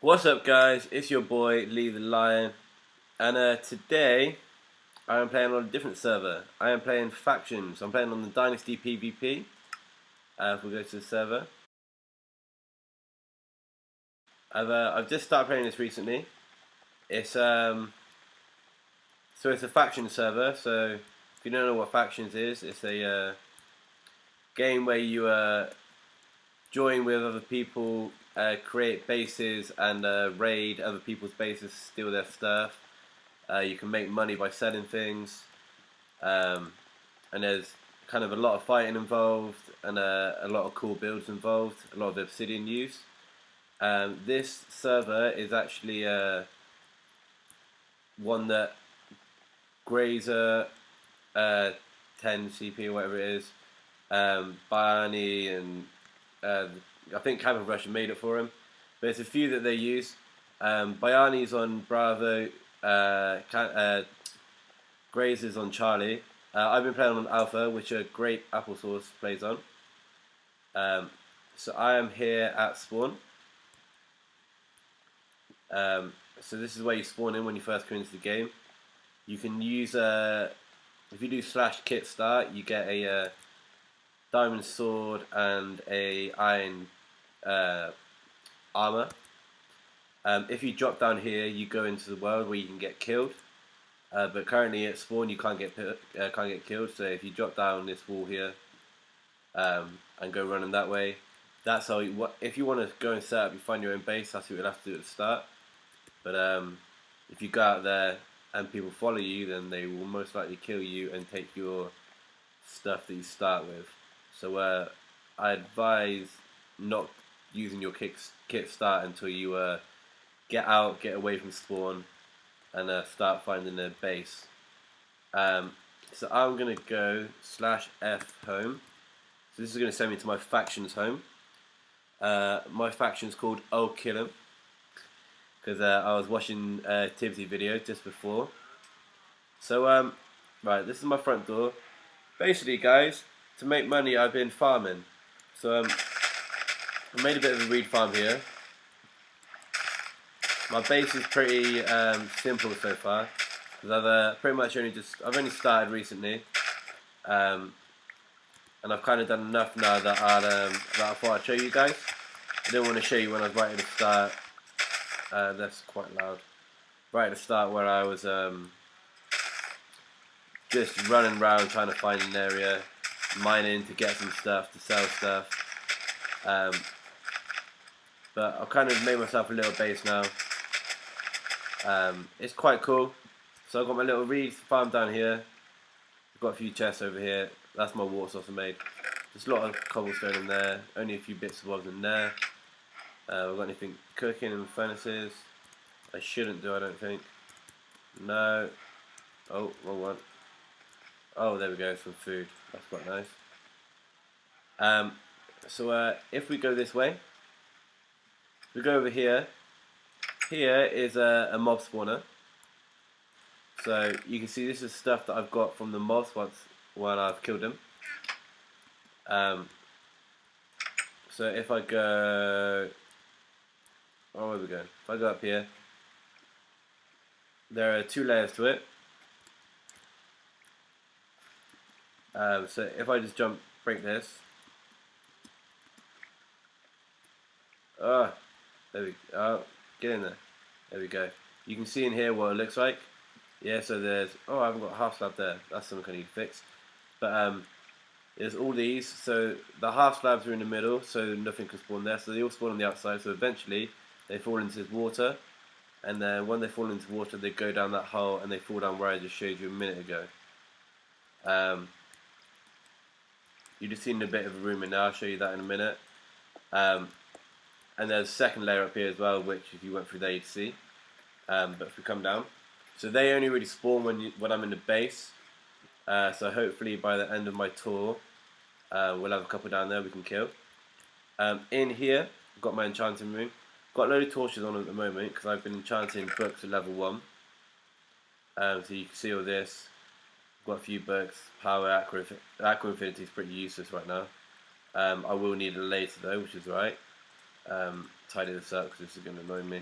What's up, guys? It's your boy Lee the Lion, and today I am playing on a different server. I am playing factions. I'm playing on the DynastyPVP. If we go to the server, I've just started playing this recently. It's a faction server. So if you don't know what factions is, it's a game where you join with other people, create bases, and raid other people's bases, steal their stuff. You can make money by selling things, um, and there's kind of a lot of fighting involved, and a lot of cool builds involved, a lot of obsidian use. This server is actually one that Grazer 10 CP or whatever it is, Barney and I think Cabin Russia made it for him, but it's a few that they use. Bayani's on Bravo, Grazer's on Charlie. I've been playing on Alpha, which a great applesauce plays on. So I am here at spawn. So this is where you spawn in when you first come into the game. You can use if you do /kit start, you get a diamond sword and a iron armor. If you drop down here, you go into the world where you can get killed. But currently at spawn you can't get killed. So if you drop down this wall here and go running that way, that's how. If you want to go and set up, you find your own base. That's what you'll have to do at the start. But if you go out there and people follow you, then they will most likely kill you and take your stuff that you start with. So I advise not using your kit start until you get away from spawn, and start finding a base. So I'm gonna go /F home. So this is gonna send me to my faction's home. My faction's called OKiller, because I was watching Tibbs's video just before. So right, this is my front door. Basically, guys, to make money, I've been farming. So I made a bit of a reed farm here. My base is pretty simple so far, because I've pretty much I've only started recently, and I've kind of done enough now that I thought I'd show you guys. I didn't want to show you when I was right at the start. That's quite loud. Right at the start, where I was just running around trying to find an area, mining to get some stuff, to sell stuff. But I've kind of made myself a little base now. It's quite cool. So I've got my little reed farm down here. I've got a few chests over here. That's my water source I made. There's a lot of cobblestone in there. Only a few bits of bobs in there. I've got anything cooking in the furnaces. I shouldn't do, I don't think. No. Oh, wrong one. Oh, there we go, some food. That's quite nice. So if we go this way, if we go over here, here is a mob spawner. So you can see this is stuff that I've got from the mobs when I've killed them. So if I go, oh, where we go? If I go up here, there are 2 layers to it. So if I just break this, there we go. Oh, get in there. There we go. You can see in here what it looks like. Yeah, so there's, I haven't got a half slab there. That's something I need to fix. But there's all these. So the half slabs are in the middle, so nothing can spawn there. So they all spawn on the outside. So eventually they fall into water, and then when they fall into water, they go down that hole and they fall down where I just showed you a minute ago. You've just seen a bit of a rumour now. I'll show you that in a minute. And there's a second layer up here as well, which if you went through there you'd see. But if we come down, so they only really spawn when I'm in the base. So hopefully by the end of my tour, we'll have a couple down there we can kill. In here, I've got my enchanting room. Got a load of torches on at the moment because I've been enchanting books at level 1. So you can see all this. Got a few books. Power, Aqua Infinity is pretty useless right now. I will need it later though, which is right. tidy this up because this is going to annoy me.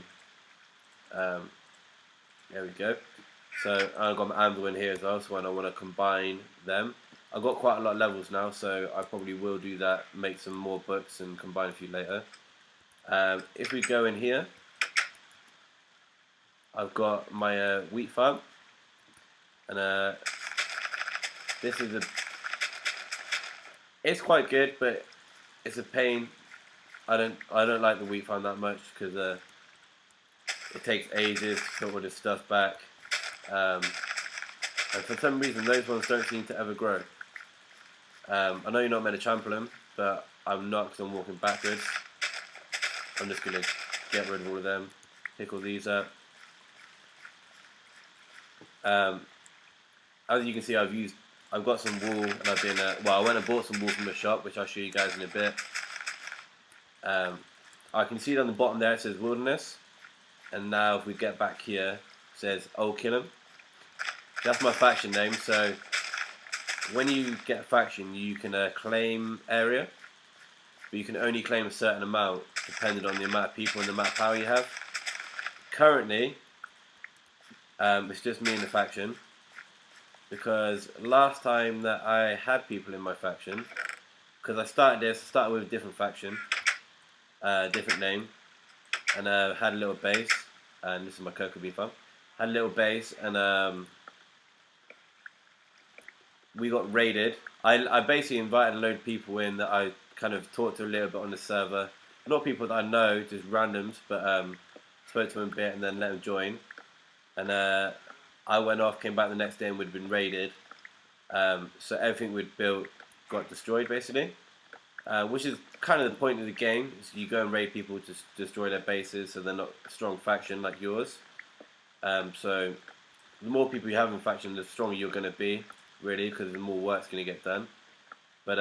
There we go. So I've got my anvil in here as well, so when I want to combine them. I've got quite a lot of levels now, so I probably will do that, make some more books and combine a few later. If we go in here, I've got my wheat farm, and this is it's quite good, but it's a pain. I don't like the wheat farm that much because it takes ages to put all this stuff back, and for some reason those ones don't seem to ever grow. I know you're not meant to trample them, but I'm not because I'm walking backwards. I'm just going to get rid of all of them, pick all these up. As you can see, I've got some wool, and I've been I went and bought some wool from the shop, which I'll show you guys in a bit. I can see on the bottom there it says wilderness, and now if we get back here, it says OKiller. That's my faction name. So when you get a faction, you can claim area, but you can only claim a certain amount depending on the amount of people and the amount of power you have. Currently, it's just me in the faction, because last time that I had people in my faction, because I started with a different faction, different name, and had a little base, and this is my cocoa bean farm. Had a little base, and we got raided. I basically invited a load of people in that I kind of talked to a little bit on the server. Not people that I know, just randoms, but spoke to them a bit and then let them join. And I went off, came back the next day, and we'd been raided. So everything we'd built got destroyed, basically. Which is kind of the point of the game, is you go and raid people to destroy their bases so they're not a strong faction like yours. So the more people you have in faction, the stronger you're going to be, really, because the more work's going to get done. But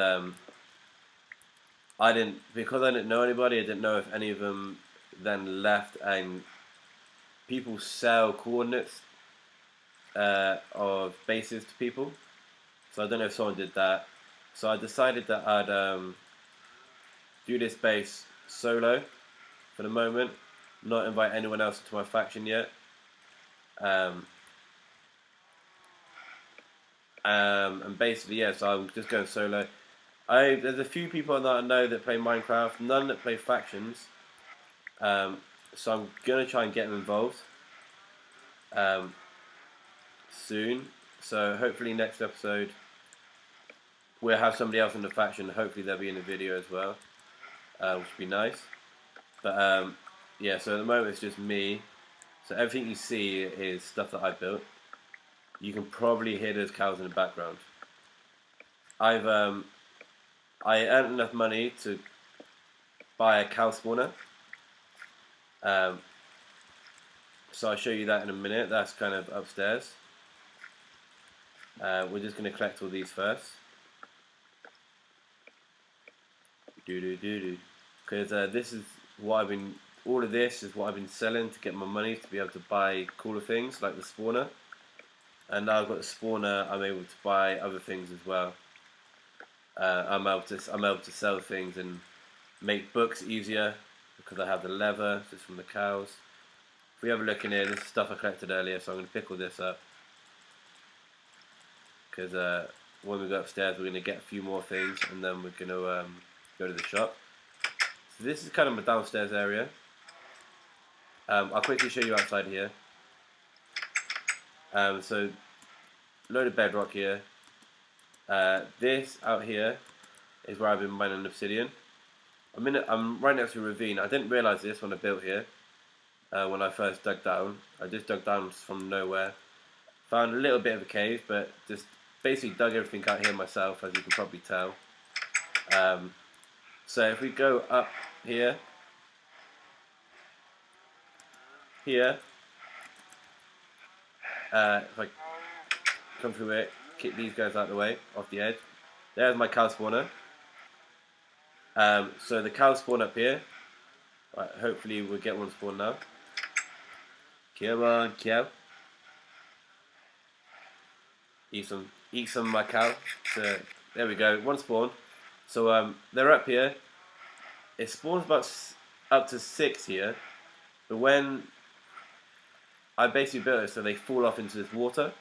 because I didn't know anybody, I didn't know if any of them then left, and people sell coordinates of bases to people. So I don't know if someone did that. So I decided that I'd do this base solo for the moment, not invite anyone else into my faction yet. And basically, yeah, so I'm just going solo. There's a few people that I know that play Minecraft, none that play factions. So I'm going to try and get them involved soon. So hopefully next episode we'll have somebody else in the faction. Hopefully they'll be in the video as well, which would be nice. But yeah, so at the moment it's just me. So everything you see is stuff that I built. You can probably hear those cows in the background. I earned enough money to buy a cow spawner. So I'll show you that in a minute. That's kind of upstairs. We're just going to collect all these first. Because this is what all of this is what I've been selling to get my money to be able to buy cooler things like the spawner. And now I've got the spawner, I'm able to buy other things as well. I'm able to sell things and make books easier because I have the leather just from the cows. If we have a look in here, this is stuff I collected earlier, so I'm going to pick all this up. Because when we go upstairs, we're going to get a few more things, and then we're going to go to the shop. So this is kind of my downstairs area. I'll quickly show you outside here. So, load of bedrock here. This out here is where I've been mining obsidian. I'm right next to a ravine. I didn't realise this when I built here. When I first dug down, I just dug down from nowhere. Found a little bit of a cave, but just basically dug everything out here myself, as you can probably tell. So if we go up here, if I come through it, kick these guys out of the way, off the edge. There's my cow spawner. So the cows spawn up here. Right, hopefully we'll get one spawn now. Come on, cow. Eat some of my cow. So there we go, one spawn. So they're up here. It spawns about up to 6 here, but when I basically built it so they fall off into this water,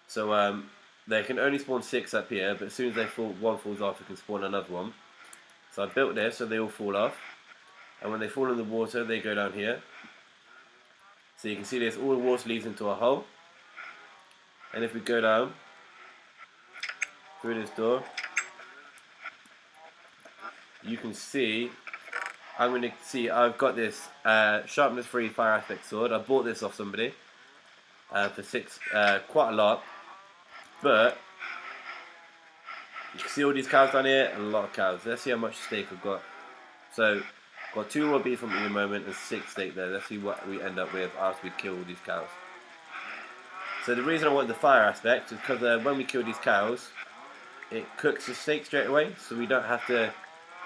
so they can only spawn 6 up here, but as soon as one falls off, it can spawn another one. So I built this so they all fall off, and when they fall in the water, they go down here. So you can see this, all the water leads into a hole, and if we go down through this door, you can see I've got this sharpness 3 fire aspect sword. I bought this off somebody for 6, quite a lot, but you can see all these cows down here, and a lot of cows. Let's see how much steak I've got. So, got 2 raw beef from me at the moment and 6 steak there. Let's see what we end up with after we kill all these cows. So the reason I want the fire aspect is because when we kill these cows, it cooks the steak straight away, so we don't have to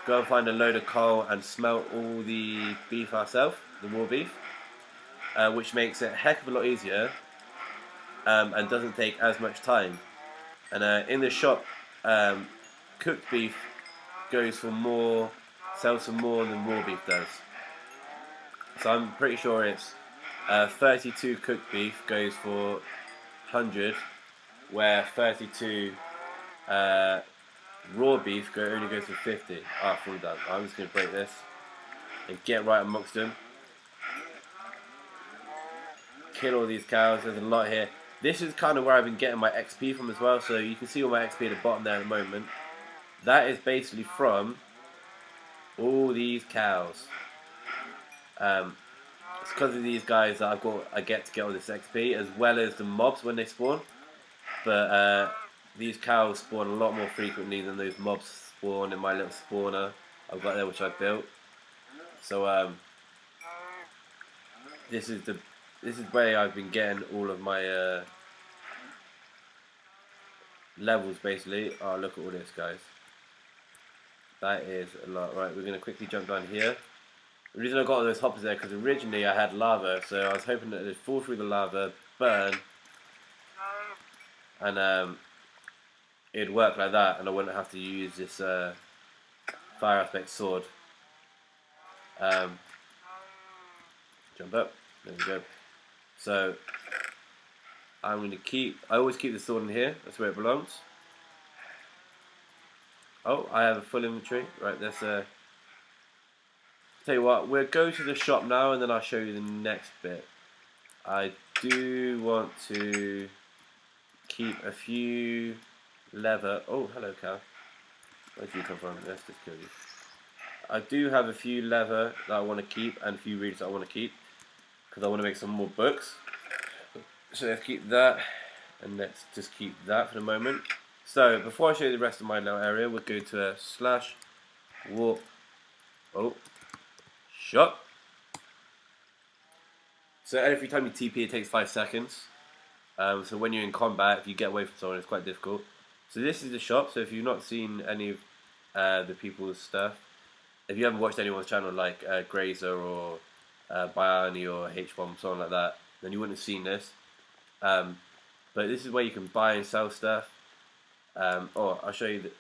go and find a load of coal and smelt all the beef ourselves, the raw beef, which makes it a heck of a lot easier and doesn't take as much time. And in the shop, cooked beef sells for more than raw beef does. So I'm pretty sure it's 32 cooked beef goes for 100, where 32 raw beef only goes for 50. Ah, fully done. I'm just going to break this and get right amongst them. Kill all these cows. There's a lot here. This is kind of where I've been getting my XP from as well. So you can see all my XP at the bottom there at the moment. That is basically from all these cows. It's because of these guys that I get to get all this XP, as well as the mobs when they spawn. But these cows spawn a lot more frequently than those mobs spawn in my little spawner I've got there, which I built. So this is where I've been getting all of my levels basically. Oh, look at all this, guys. That is a lot. Right, we're gonna quickly jump down here. The reason I got all those hoppers there because originally I had lava, so I was hoping that they'd fall through the lava, burn, and it'd work like that, and I wouldn't have to use this fire aspect sword. Jump up. There we go. So I'm going to I always keep the sword in here. That's where it belongs. Oh, I have a full inventory. Right, let's tell you what, we'll go to the shop now and then I'll show you the next bit. I do want to keep a few leather. Oh, hello cow. Where did you come from? Let's just kill you. I do have a few leather that I want to keep and a few reeds that I want to keep because I want to make some more books. So let's keep that, and let's just keep that for the moment. So before I show you the rest of my little area, we'll go to a /warp shop. So every time you TP, it takes 5 seconds. So when you're in combat, if you get away from someone, it's quite difficult. So this is the shop. So if you've not seen any of the people's stuff, if you haven't watched anyone's channel like Grazer or Biani or H1, something like that, then you wouldn't have seen this. But this is where you can buy and sell stuff. I'll show you that.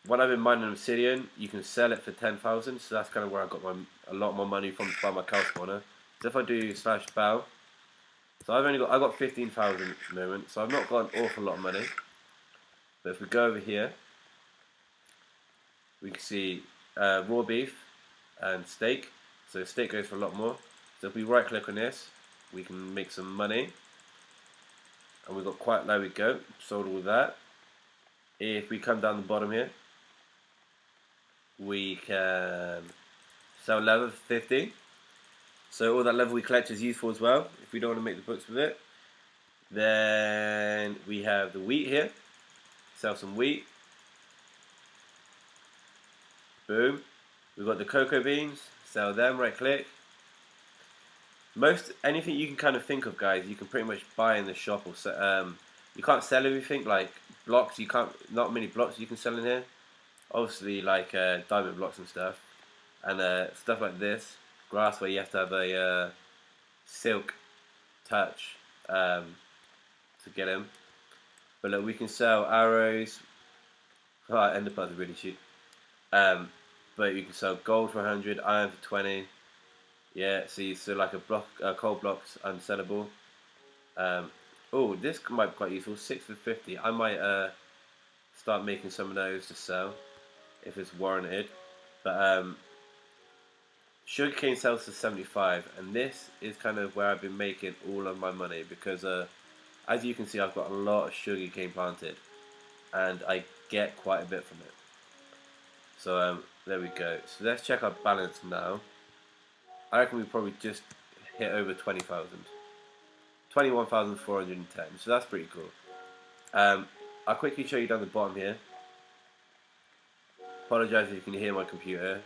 When I've been mining obsidian, you can sell it for 10,000. So that's kind of where I got a lot more money from to buy my cow spawner. So if I do /bow, so I got 15,000 at the moment. So I've not got an awful lot of money. But if we go over here, we can see raw beef and steak. So steak goes for a lot more. So if we right click on this, we can make some money. And we've got there we go, sold all that. If we come down the bottom here, we can sell leather for 50. So all that leather we collect is useful as well, if we don't want to make the books with it. Then we have the wheat here. Sell some wheat. Boom. We've got the cocoa beans. Sell them, right click. Anything you can kind of think of, guys, you can pretty much buy in the shop. Or you can't sell everything, like blocks. Not many blocks you can sell in here. Obviously, like diamond blocks and stuff, and stuff like this grass where you have to have a silk touch to get them. But look, we can sell arrows. Ender pearls are really cheap. But but you can sell gold for 100, iron for 20. Yeah, see, so like coal block's unsellable. Oh, this might be quite useful. 6 for 50. I might start making some of those to sell if it's warranted. But sugarcane sells for 75, and this is kind of where I've been making all of my money because as you can see, I've got a lot of sugarcane planted, and I get quite a bit from it. So there we go. So let's check our balance now. I reckon we probably just hit over 20,000. 21,410. So that's pretty cool. I'll quickly show you down the bottom here. Apologise if you can hear my computer.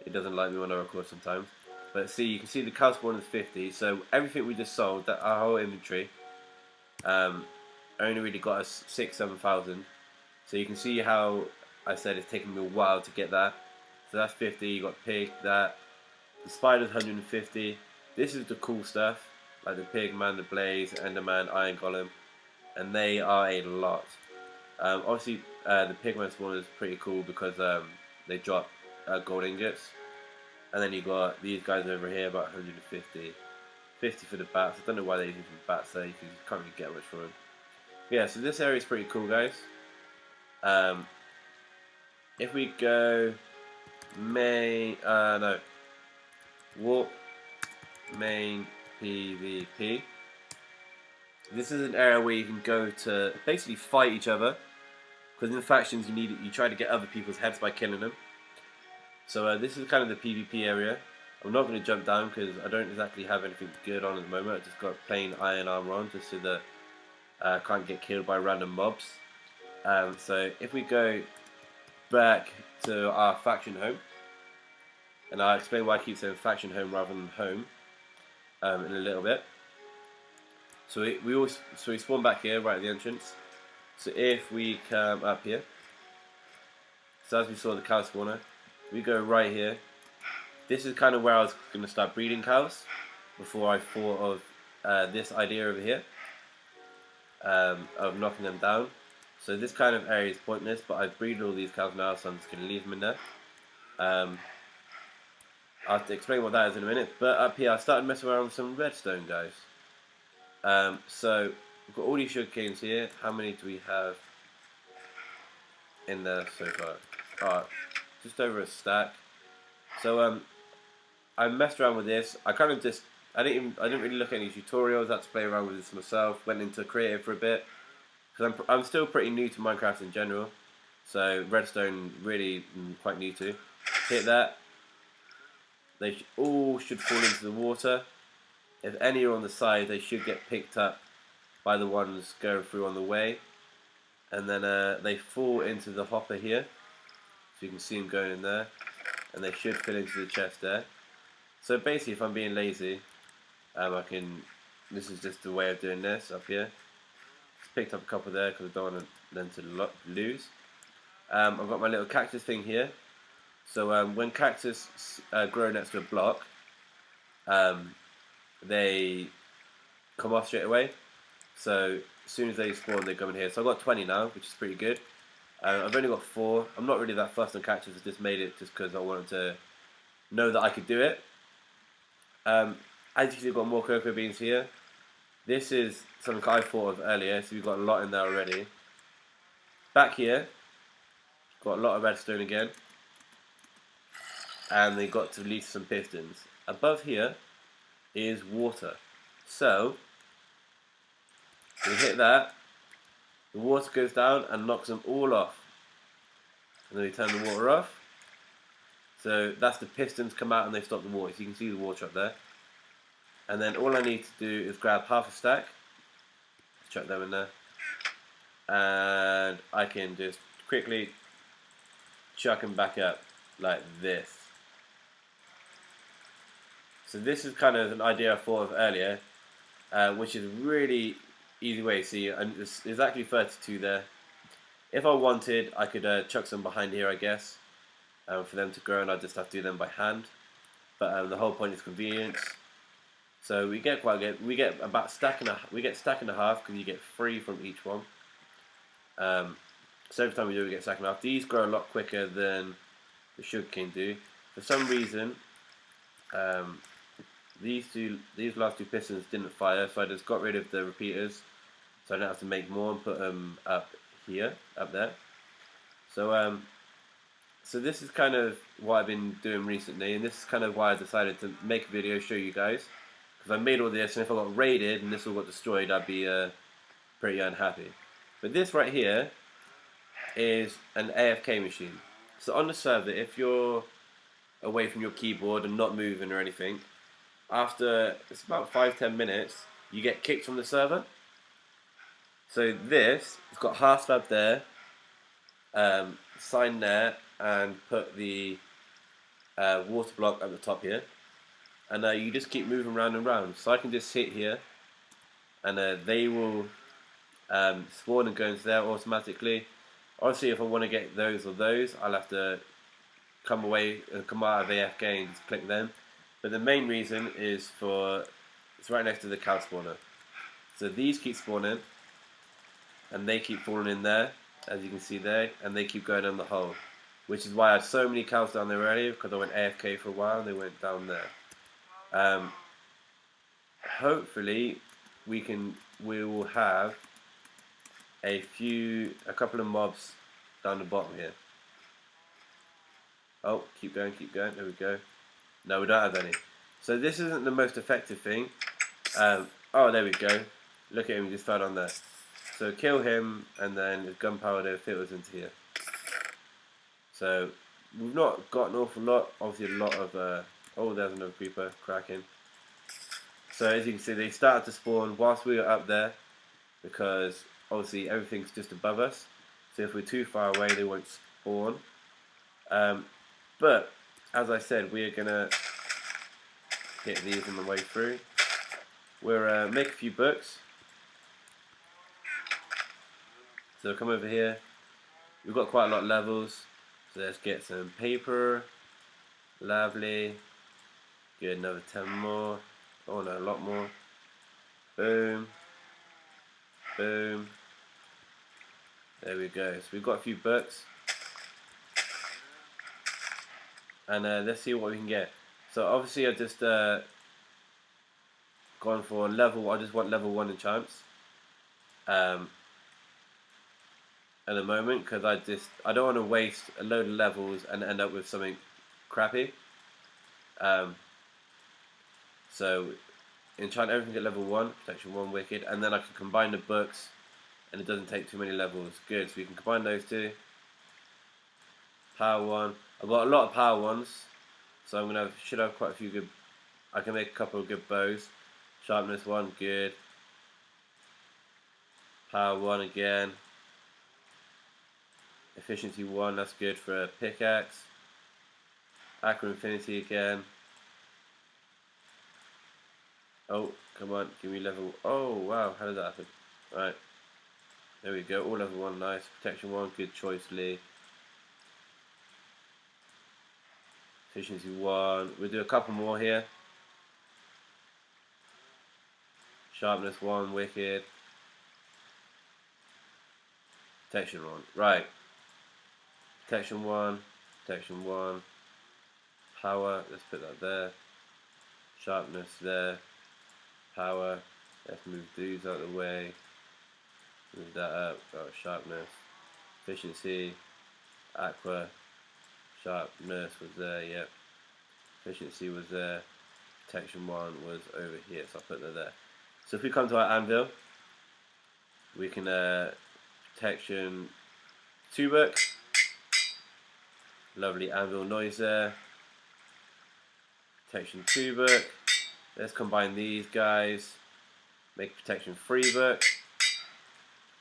It doesn't like me when I record sometimes. But see, you can see the cow spawn is 50. So everything we just sold, that our whole inventory, only really got us 7,000. So you can see how I said it's taken me a while to get that. So that's 50. You got pig, that. The spider's 150. This is the cool stuff, like the pig man, the blaze, enderman, iron golem, and they are a lot. Obviously, the pigman spawn is pretty cool because they drop gold ingots, and then you got these guys over here about 150. 50 for the bats. I don't know why they're using bats there because you can't really get much from them. But yeah, so this area is pretty cool, guys. If we go warp main PvP. This is an area where you can go to basically fight each other, because in factions you try to get other people's heads by killing them. So this is kind of the PvP area. I'm not going to jump down because I don't exactly have anything good on at the moment. I just got plain iron armor on just so that I can't get killed by random mobs. So if we go back to our faction home, and I'll explain why I keep saying faction home rather than home in a little bit. So we spawn back here right at the entrance. So if we come up here, so as we saw the cow spawner, we go right here. This is kind of where I was going to start breeding cows before I thought of this idea over here of knocking them down. So this kind of area is pointless, but I've breeded all these cows now, so I'm just going to leave them in there. I'll have to explain what that is in a minute, but up here I started messing around with some redstone, guys. So we've got all these sugar canes here. How many do we have in there so far? Alright, just over a stack. So I messed around with this. I didn't really look at any tutorials. I had to play around with this myself. Went into creative for a bit because I'm still pretty new to Minecraft in general. So redstone really quite new to. Hit that. They all should fall into the water. If any are on the side, they should get picked up by the ones going through on the way. And then they fall into the hopper here. So you can see them going in there. And they should fit into the chest there. So basically, if I'm being lazy, this is just the way of doing this up here. Just picked up a couple there because I don't want them to lose. I've got my little cactus thing here. So when cactus grow next to a block, they come off straight away. So as soon as they spawn, they come in here. So I've got 20 now, which is pretty good. I've only got 4. I'm not really that fussed on cactus. I just made it just because I wanted to know that I could do it. As you can see, I've got more cocoa beans here. This is something I thought of earlier, so we've got a lot in there already. Back here, got a lot of redstone again. And they got to release some pistons. Above here is water. So we hit that, the water goes down and knocks them all off. And then we turn the water off. So that's the pistons come out and they stop the water. So you can see the water up there. And then all I need to do is grab half a stack, chuck them in there, and I can just quickly chuck them back up like this. So this is kind of an idea I thought of earlier, which is a really easy way. See, there's actually 32 there. If I wanted, I could chuck some behind here, I guess, for them to grow, and I just have to do them by hand. But the whole point is convenience. So we get quite good. We get about stack and a half because you get 3 from each one. So every time we do, we get stack and a half. These grow a lot quicker than the sugarcane do. For some reason, these last two pistons didn't fire, so I just got rid of the repeaters, so I don't have to make more and put them up there. So so this is kind of what I've been doing recently, and this is kind of why I decided to make a video show you guys, because I made all this, and if I got raided and this all got destroyed, I'd be pretty unhappy. But this right here is an AFK machine. So on the server, if you're away from your keyboard and not moving or anything, after it's about 5-10 minutes, you get kicked from the server. So this, it's got half slab there, sign there, and put the water block at the top here, and you just keep moving round and round. So I can just sit here, and they will spawn and go into there automatically. Obviously, if I want to get those or those, I'll have to come out of AFK and just click them. But the main reason is it's right next to the cow spawner. So these keep spawning, and they keep falling in there, as you can see there, and they keep going down the hole. Which is why I had so many cows down there earlier, because I went AFK for a while and they went down there. Hopefully we will have a couple of mobs down the bottom here. Oh, keep going, there we go. No, we don't have any. So this isn't the most effective thing. Oh, there we go. Look at him, he just fell on there. So kill him, and then his gunpowder filters into here. So we've not got an awful lot. Obviously a lot of oh, there's another creeper cracking. So as you can see, they started to spawn whilst we were up there, because obviously everything's just above us. So if we're too far away, they won't spawn. But as I said, we are gonna hit these on the way through. We'll make a few books. So come over here. We've got quite a lot of levels. So let's get some paper. Lovely. Good, another 10 more. Oh no, a lot more. Boom. Boom. There we go. So we've got a few books. And let's see what we can get. So obviously I just gone for level. I just want level 1 enchants. At the moment, because I don't want to waste a load of levels and end up with something crappy. So enchant everything at level 1, protection 1, wicked, and then I can combine the books, and it doesn't take too many levels. Good, so we can combine those two. Power 1. I've got a lot of power 1s, so should have quite a few good. I can make a couple of good bows. Sharpness 1, good. Power 1 again. Efficiency 1, that's good for a pickaxe. Aqua Infinity again. Oh, come on, give me level. Oh, wow, how did that happen? Right, there we go, all level 1, nice. Protection 1, good choice, Lee. Efficiency 1, we'll do a couple more here. Sharpness 1, wicked. Protection 1, right. Protection 1, protection 1, power, let's put that there, sharpness there, power, let's move these out of the way, move that up, sharpness, efficiency, aqua, sharpness was there, yep, efficiency was there, protection 1 was over here, so I'll put that there. So if we come to our anvil, we can protection 2 book. Lovely anvil noise there. Protection 2 book. Let's combine these guys. Make protection 3 book.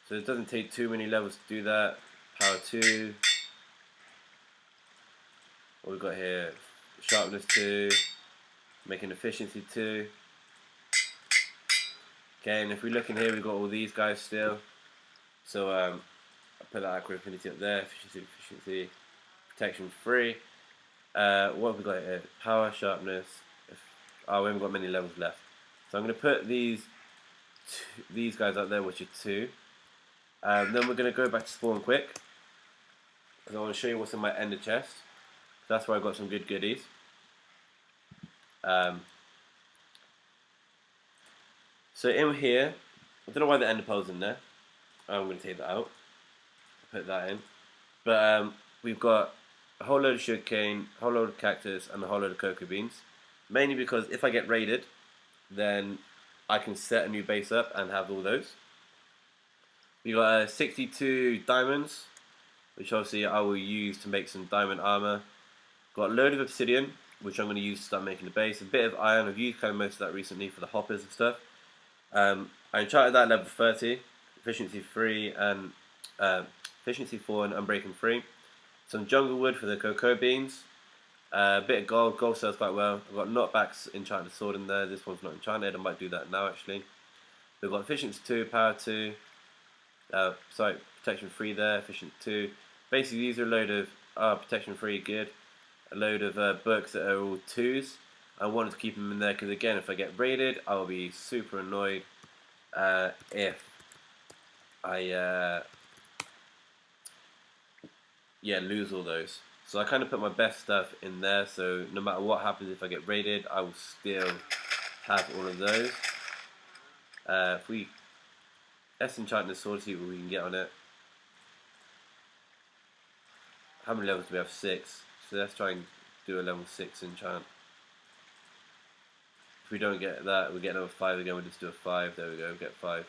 So it doesn't take too many levels to do that. Power 2. What we've got here? Sharpness 2. Making efficiency 2. Okay, and if we look in here, we've got all these guys still. So I'll put that Aqua Infinity up there. Efficiency. Protection 3. What have we got here? Power, sharpness. Oh, we haven't got many levels left. So I'm going to put these guys up there, which are 2. Then we're going to go back to spawn quick, because I want to show you what's in my ender chest. That's where I got some good goodies. So in here, I don't know why the ender pearl's in there. I'm going to take that out, put that in. But we've got a whole load of sugarcane, a whole load of cactus, and a whole load of cocoa beans. Mainly because if I get raided, then I can set a new base up and have all those. We got 62 diamonds, which obviously I will use to make some diamond armor. Got a load of obsidian, which I'm going to use to start making the base. A bit of iron, I've used kind of most of that recently for the hoppers and stuff. I enchanted that level 30, efficiency 3 and efficiency 4 and unbreaking 3. Some jungle wood for the cocoa beans. A bit of gold. Gold sells quite well. I've got knockback's enchanted sword in there. This one's not enchanted. I might do that now actually. We've got efficiency 2, power 2. Sorry, protection 3 there. Efficient 2. Basically, these are a load of protection 3 good. A load of books that are all 2s. I wanted to keep them in there because again, if I get raided, I will be super annoyed if I lose all those. So I kind of put my best stuff in there, so no matter what happens if I get raided, I will still have all of those. Let's enchant this sword, see what we can get on it. How many levels do we have? 6. So let's try and do a level 6 enchant. If we don't get that, we get another 5 again, we'll just do a 5. There we go, we get 5.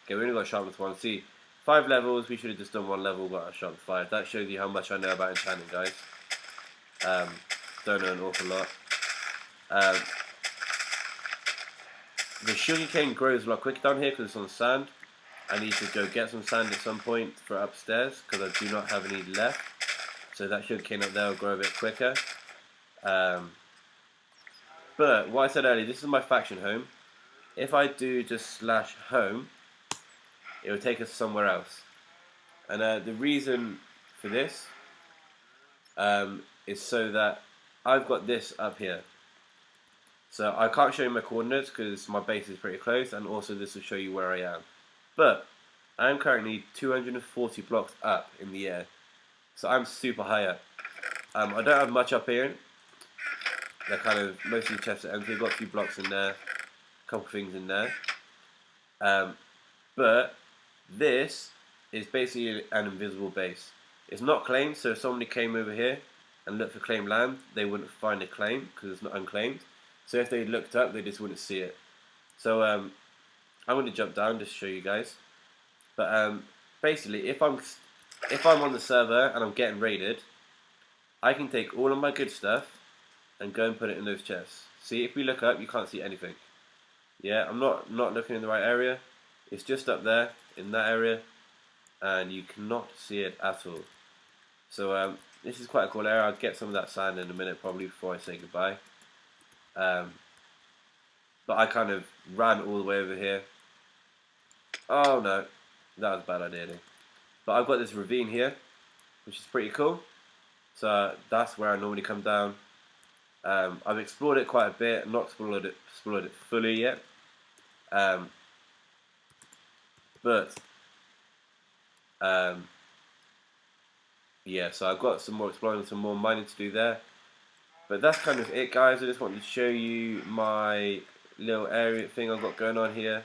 Okay, we only got sharpness 1. See, 5 levels, we should have just done 1 level, got a sharpness 5. That shows you how much I know about enchanting, guys. Don't know an awful lot. The sugarcane grows a lot quicker down here because it's on sand. I need to go get some sand at some point for upstairs because I do not have any left. So that sugarcane up there will grow a bit quicker. But what I said earlier, this is my faction home. If I do just /home, it will take us somewhere else. And the reason for this is so that I've got this up here. So I can't show you my coordinates because my base is pretty close, and also this will show you where I am. But I am currently 240 blocks up in the air. So I'm super high up. I don't have much up here. They're kind of, most of the chests are empty. I've got a few blocks in there, a couple things in there. But this is basically an invisible base. It's not claimed, so if somebody came over here and looked for claimed land, they wouldn't find a claim because it's not unclaimed. So if they looked up, they just wouldn't see it. So I'm going to jump down just to show you guys. But basically, if I'm on the server and I'm getting raided, I can take all of my good stuff and go and put it in those chests. See, if we look up, you can't see anything. Yeah, I'm not looking in the right area. It's just up there in that area, and you cannot see it at all. So this is quite a cool area. I'll get some of that sand in a minute, probably before I say goodbye. But I kind of ran all the way over here. Oh no, that was a bad idea. But I've got this ravine here, which is pretty cool. So that's where I normally come down. I've explored it quite a bit, not explored it fully yet. Yeah, so I've got some more exploring, some more mining to do there. But that's kind of it, guys. I just wanted to show you my little area thing I've got going on here.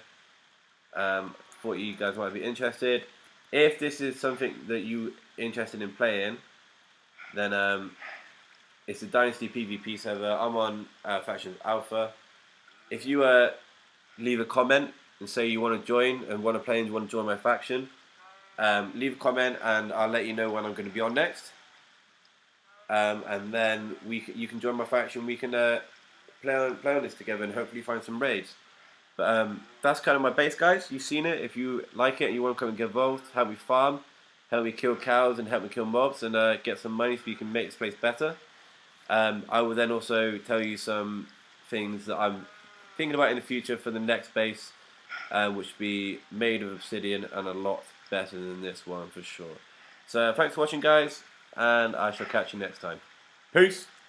Thought you guys might be interested. If this is something that you're interested in playing, then it's a DynastyPVP server. I'm on Factions Alpha. If you leave a comment and say you want to join and want to play and you want to join my faction, leave a comment and I'll let you know when I'm going to be on next. And then you can join my faction. We can play on this together and hopefully find some raids. But that's kind of my base, guys. You've seen it. If you like it and you want to come and get involved, help me farm, help me kill cows and help me kill mobs and get some money so you can make this place better. I will then also tell you some things that I'm thinking about in the future for the next base, which will be made of obsidian and a lot better than this one for sure. So thanks for watching, guys, and I shall catch you next time. Peace!